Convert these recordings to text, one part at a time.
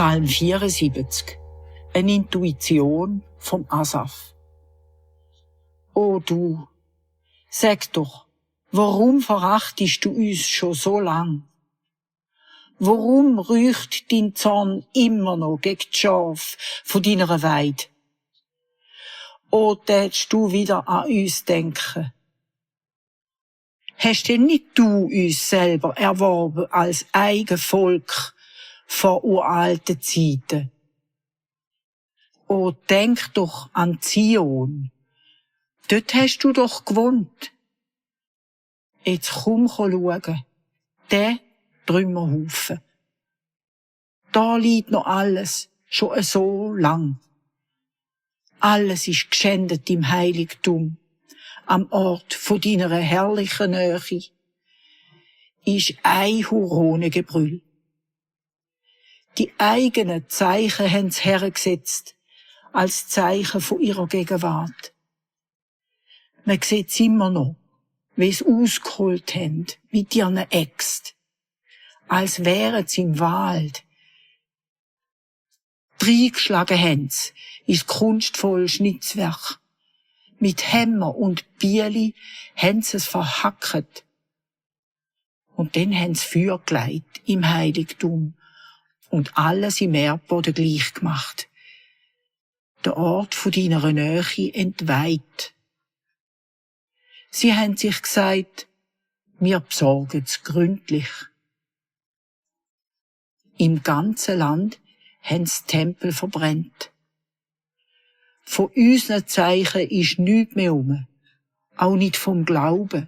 Psalm 74. Eine Intuition vom Asaf. O du, sag doch, warum verachtest du uns schon so lang? Warum rücht dein Zorn immer noch gegen die Schafe von deiner Weide? O, tätst du wieder an uns denken? Hast denn nicht du uns selber erworben als eigen Volk vor uralten Zeiten? O, denk doch an Zion. Dort hast du doch gewohnt. Jetzt komm schauen, der Trümmerhaufen. Da liegt noch alles, schon so lang. Alles ist geschändet im Heiligtum. Am Ort von deiner herrlichen Nähe ist ein Huronegebrüll. Die eigenen Zeichen haben sie hergesetzt, als Zeichen von ihrer Gegenwart. Man sieht's immer noch, wie sie ausgeholt haben mit ihren Äxten, als wären sie im Wald. Reingeschlagen haben sie ins kunstvolle Schnitzwerk. Mit Hämmer und Bieli haben sie es verhacket. Und dann haben sie Feuer gelegt im Heiligtum und alles im Erdboden gleich gemacht. Der Ort von deiner Nähe entweiht. Sie haben sich gesagt, wir besorgen's gründlich. Im ganzen Land haben sie Tempel verbrennt. Von unseren Zeichen ist nichts mehr um, auch nicht vom Glauben,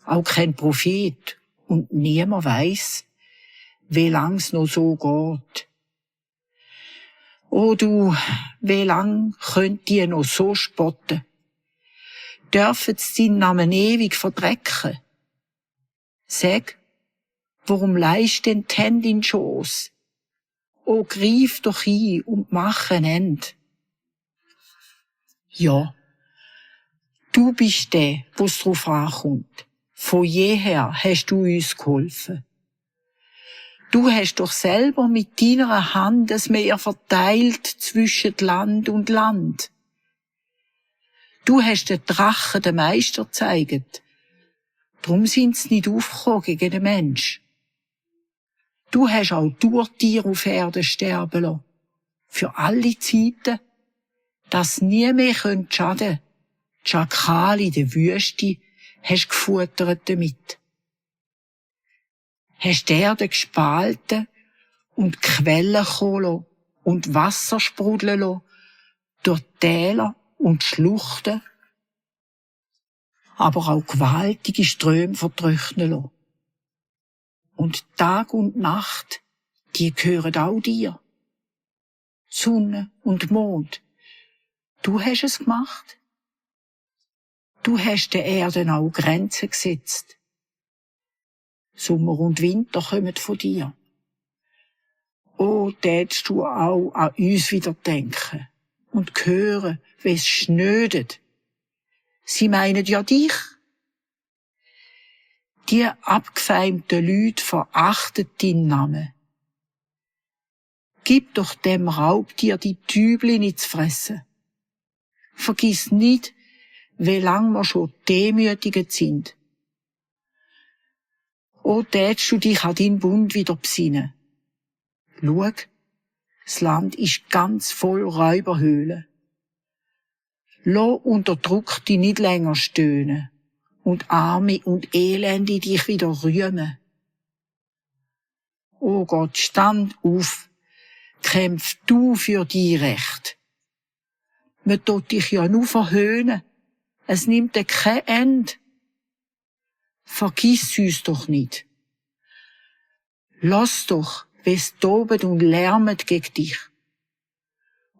auch kein Prophet und niemand weiss, wie lang's noch so geht. O du, wie lang könnt ihr noch so spotten? Dürfen sie deinen Namen ewig verdrecken? Sag, warum leist denn die Hände in den Schoss? O, greif doch ein und mach ein Ende. Ja, du bist der, wo's drauf ankommt. Von jeher hast du uns geholfen. Du hast doch selber mit deiner Hand das Meer verteilt zwischen Land und Land. Du hast den Drachen den Meister gezeigt. Drum sind sie nicht aufgekommen gegen den Mensch. Du hast auch Tiere auf Erden sterben lassen. Für alle Zeiten, dass nie mehr schaden können. Die Schakale in der Wüste hast gefuttert damit. Hast die Erde gespalten und Quellen kommen lassen und Wasser sprudeln lassen, durch Täler und Schluchten, aber auch gewaltige Ströme vertrocknen lassen. Und Tag und Nacht, die gehören auch dir. Sonne und Mond, du hast es gemacht. Du hast der Erde auch Grenzen gesetzt. Sommer und Winter kommen von dir. Oh, tätst du auch an uns wieder denken und hören, wie es schnödet. Sie meinen ja dich. Die abgefeimten Leute verachten deinen Namen. Gib doch dem Raubtier die Tübli nicht zu fressen. Vergiss nicht, wie lang wir schon demütigend sind. O, tätst du dich an deinen Bund wieder besinnen. Schau, das Land ist ganz voll Räuberhöhlen. Lass unter Druck dich nicht länger stöhnen und Arme und Elende dich wieder rühmen. O Gott, stand auf, kämpf du für dein Recht. Man tut dich ja nur verhöhnen, es nimmt dir kein Ende. Vergiss uns doch nicht. Lass doch, wie's tobt und lärmet gegen dich.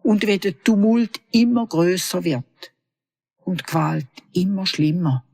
Und wie der Tumult immer grösser wird und Gewalt immer schlimmer.